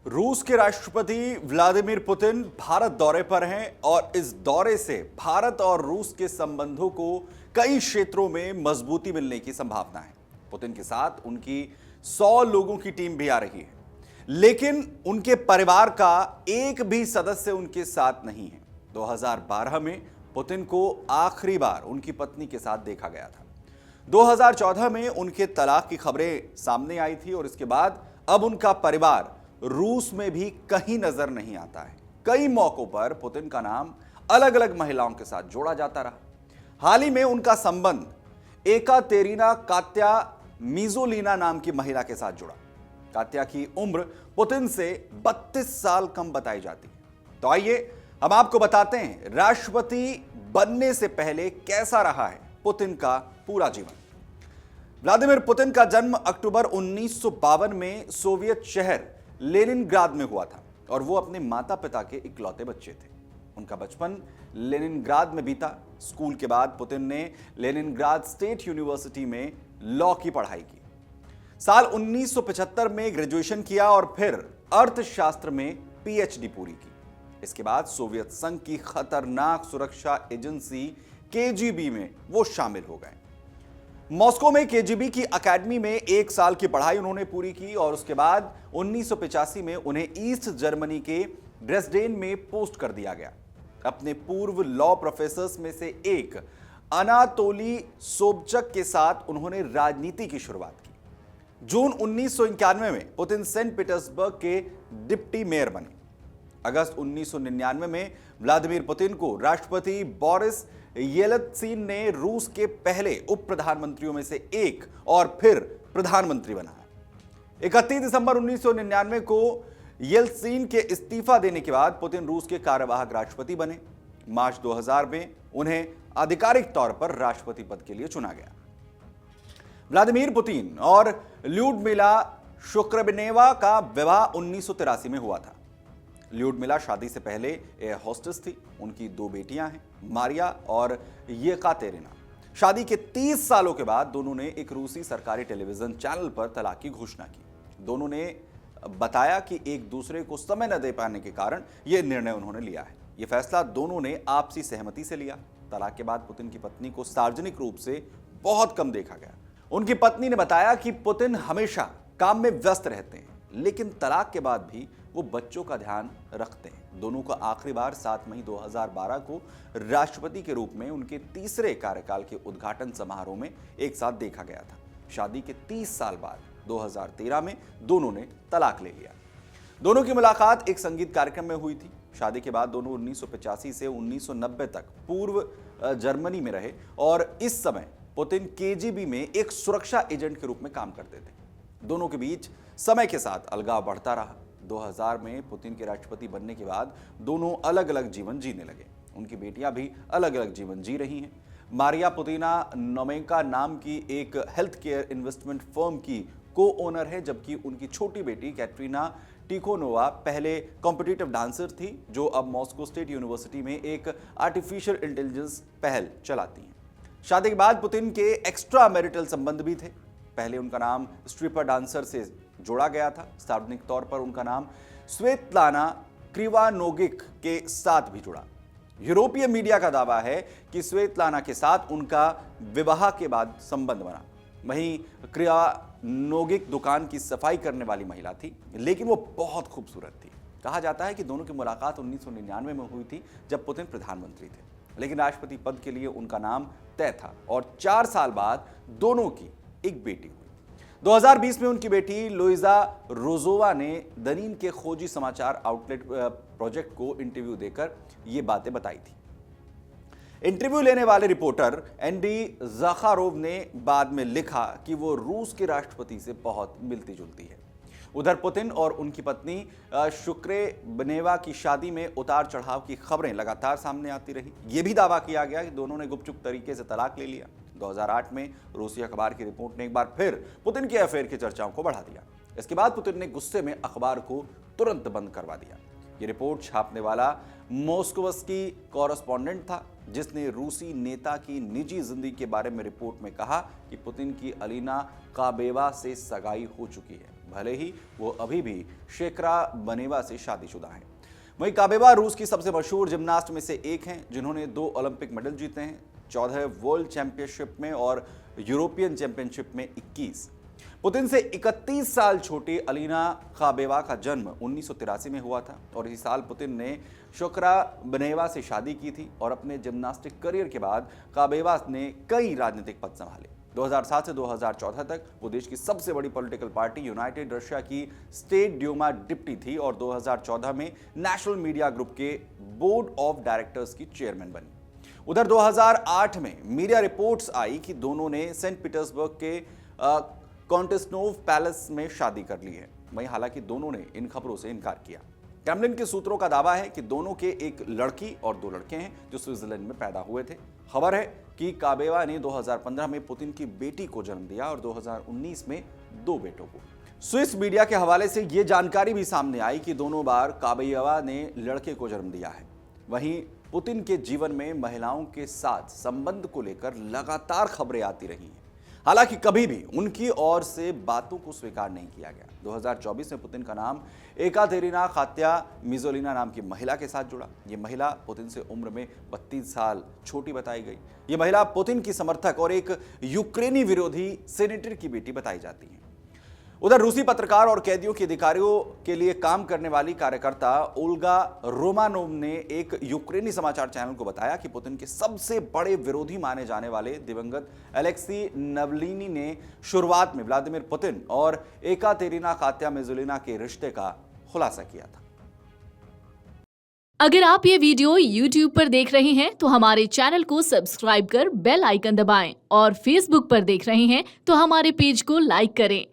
रूस के राष्ट्रपति व्लादिमीर पुतिन भारत दौरे पर हैं और इस दौरे से भारत और रूस के संबंधों को कई क्षेत्रों में मजबूती मिलने की संभावना है। पुतिन के साथ उनकी 100 लोगों की टीम भी आ रही है, लेकिन उनके परिवार का एक भी सदस्य उनके साथ नहीं है। 2012 में पुतिन को आखिरी बार उनकी पत्नी के साथ देखा गया था। 2014 में उनके तलाक की खबरें सामने आई थी और इसके बाद अब उनका परिवार रूस में भी कहीं नजर नहीं आता है। कई मौकों पर पुतिन का नाम अलग अलग महिलाओं के साथ जोड़ा जाता रहा। हाल ही में उनका संबंध एकातेरिना कात्या मिजोलिना नाम की महिला के साथ जुड़ा। कात्या की उम्र पुतिन से 32 साल कम बताई जाती है। तो आइए हम आपको बताते हैं राष्ट्रपति बनने से पहले कैसा रहा है पुतिन का पूरा जीवन। व्लादिमीर पुतिन का जन्म अक्टूबर 1952 में सोवियत शहर लेनिनग्राद में हुआ था और वो अपने माता पिता के इकलौते बच्चे थे। उनका बचपन लेनिनग्राद में बीता। स्कूल के बाद पुतिन ने लेनिनग्राद स्टेट यूनिवर्सिटी में लॉ की पढ़ाई की। साल 1975 में ग्रेजुएशन किया और फिर अर्थशास्त्र में पीएचडी पूरी की। इसके बाद सोवियत संघ की खतरनाक सुरक्षा एजेंसी केजीबी में वो शामिल हो गए। मॉस्को में केजीबी की एकेडमी में 1 साल की पढ़ाई उन्होंने पूरी की और उसके बाद 1985 में उन्हें ईस्ट जर्मनी के ड्रेसडेन में पोस्ट कर दिया गया। अपने पूर्व लॉ प्रोफेसर्स में से एक अनातोली सोबचक के साथ उन्होंने राजनीति की शुरुआत की। जून 1991 में पुतिन सेंट पीटर्सबर्ग के डिप्टी मेयर बने। अगस्त 1999 में व्लादिमीर पुतिन को राष्ट्रपति बोरिस येल्त्सिन ने रूस के पहले उप प्रधानमंत्रियों में से एक और फिर प्रधानमंत्री बनाया। 31 दिसंबर 1999 को येल्त्सिन के इस्तीफा देने के बाद पुतिन रूस के कार्यवाहक राष्ट्रपति बने। मार्च 2000 में उन्हें आधिकारिक तौर पर राष्ट्रपति पद के लिए चुना गया। व्लादिमीर पुतिन और ल्यूडमिला शुक्रबनेवा का विवाह 1983 में हुआ था। ल्यूडमिला शादी से पहले एयर होस्टेस थी। उनकी 2 बेटियां हैं, मारिया और येकातेरिना। शादी के 30 सालों के बाद दोनों ने एक रूसी सरकारी टेलीविजन चैनल पर तलाक की घोषणा की। दोनों ने बताया कि एक दूसरे को समय न दे पाने के कारण यह निर्णय उन्होंने लिया है। यह फैसला दोनों ने आपसी सहमति से लिया। तलाक के बाद पुतिन की पत्नी को सार्वजनिक रूप से बहुत कम देखा गया। उनकी पत्नी ने बताया कि पुतिन हमेशा काम में व्यस्त रहते हैं, लेकिन तलाक के बाद भी वो बच्चों का ध्यान रखते हैं। दोनों को आखिरी बार 7 मई 2012 को राष्ट्रपति के रूप में उनके तीसरे कार्यकाल के उद्घाटन समारोह में एक साथ देखा गया था। शादी के 30 साल बाद 2013 में दोनों ने तलाक ले लिया। दोनों की मुलाकात एक संगीत कार्यक्रम में हुई थी। शादी के बाद दोनों 1985 से 1990 तक पूर्व जर्मनी में रहे और इस समय पुतिन केजीबी में एक सुरक्षा एजेंट के रूप में काम करते थे। दोनों के बीच समय के साथ अलगाव बढ़ता रहा। 2000 में पुतिन के राष्ट्रपति बनने के बाद दोनों अलग अलग जीवन जीने लगे। उनकी बेटियां भी अलग अलग जीवन जी रही हैं। मारिया पुतिना नोमेंका नाम की एक हेल्थ केयर इन्वेस्टमेंट फर्म की को-ओनर है, जबकि उनकी छोटी बेटी कैटरीना टिकोनोवा पहले कॉम्पिटिटिव डांसर थी, जो अब मॉस्को स्टेट यूनिवर्सिटी में एक आर्टिफिशियल इंटेलिजेंस पहल चलाती हैं। शादी के बाद पुतिन के एक्स्ट्रा मैरिटल संबंध भी थे। पहले उनका नाम स्ट्रिपर डांसर से जोड़ा गया था। सार्वजनिक तौर पर उनका नाम स्वेतलाना क्रिवानोगिक के साथ भी जुड़ा। यूरोपीय मीडिया का दावा है कि स्वेतलाना के साथ उनका विवाह के बाद संबंध बना। वहीं क्रिवानोगिक दुकान की सफाई करने वाली महिला थी, लेकिन वो बहुत खूबसूरत थी। कहा जाता है कि दोनों की मुलाकात 1999 में हुई थी, जब पुतिन प्रधानमंत्री थे, लेकिन राष्ट्रपति पद के लिए उनका नाम तय था और 4 साल बाद दोनों की एक बेटी हुई। 2020 में उनकी बेटी लुइजा रोजोवा ने दनीन के खोजी समाचार आउटलेट प्रोजेक्ट को इंटरव्यू देकर ये बातें बताई थी। इंटरव्यू लेने वाले रिपोर्टर एंडी ज़ाखारोव ने बाद में लिखा कि वो रूस के राष्ट्रपति से बहुत मिलती जुलती है। उधर पुतिन और उनकी पत्नी शुक्रेबनेवा की शादी में उतार चढ़ाव की खबरें लगातार सामने आती रही। यह भी दावा किया गया कि दोनों ने गुपचुप तरीके से तलाक ले लिया। 2008 में रूसी अखबार की रिपोर्ट ने एक बार फिर पुतिन के अफेयर की चर्चाओं को बढ़ा दिया। इसके बाद पुतिन ने गुस्से में अखबार को तुरंत बंद करवा दिया। ये रिपोर्ट छापने वाला मॉस्कोवस्की कॉरेस्पॉन्डेंट था, जिसने रूसी नेता की निजी जिंदगी के बारे में रिपोर्ट में कहा कि पुतिन की अलीना काबेवा से सगाई हो चुकी है। भले ही वो अभी भी शेकरा बनेवा से शादीशुदा हैं। वहीं काबेवा रूस की सबसे मशहूर जिम्नास्ट में से एक हैं, जिन्होंने 2 ओलंपिक मेडल जीते हैं, 14 वर्ल्ड चैंपियनशिप में और यूरोपियन चैंपियनशिप में 21। पुतिन से 31 साल छोटी अलीना काबेवा का जन्म 1983 में हुआ था और इसी साल पुतिन ने शेकरा बनेवा से शादी की थी और अपने जिम्नास्टिक करियर के बाद काबेवा ने कई राजनीतिक पद संभाले। 2007 से 2014 तक वो देश की सबसे बड़ी पॉलिटिकल पार्टी यूनाइटेड रशिया की स्टेट ड्यूमा डिप्टी थी और 2014 में नेशनल मीडिया ग्रुप के बोर्ड ऑफ डायरेक्टर्स की चेयरमैन बनी। उधर 2008 में मीडिया रिपोर्ट्स आई कि दोनों ने सेंट पीटर्सबर्ग के कॉन्टेस्नोव पैलेस में शादी कर ली है। वहीं हालांकि दोनों ने इन खबरों से इनकार किया। क्रेमलिन के सूत्रों का दावा है कि दोनों के एक लड़की और 2 लड़के हैं जो स्विट्जरलैंड में पैदा हुए थे। खबर है कि काबेवा ने 2015 में पुतिन की बेटी को जन्म दिया और 2019 में 2 बेटों को। स्विस मीडिया के हवाले से यह जानकारी भी सामने आई कि दोनों बार काबेवा ने लड़के को जन्म दिया है। वहीं पुतिन के जीवन में महिलाओं के साथ संबंध को लेकर लगातार खबरें आती रही हैं। हालांकि कभी भी उनकी ओर से बातों को स्वीकार नहीं किया गया। 2024 में पुतिन का नाम एकातेरिना खात्या मिजोलिना नाम की महिला के साथ जुड़ा। ये महिला पुतिन से उम्र में 32 साल छोटी बताई गई। ये महिला पुतिन की समर्थक और एक यूक्रेनी विरोधी सेनेटर की बेटी बताई जाती है। उधर रूसी पत्रकार और कैदियों के अधिकारियों के लिए काम करने वाली कार्यकर्ता ओल्गा रोमानोव ने एक यूक्रेनी समाचार चैनल को बताया कि पुतिन के सबसे बड़े विरोधी माने जाने वाले दिवंगत अलेक्सी नवलिनी ने शुरुआत में व्लादिमीर पुतिन और एकातेरिना खात्या मिजोलिना के रिश्ते का खुलासा किया था। अगर आप ये वीडियो YouTube पर देख रहे हैं तो हमारे चैनल को सब्सक्राइब कर बेल आइकन दबाएं और Facebook पर देख रहे हैं तो हमारे पेज को लाइक करें।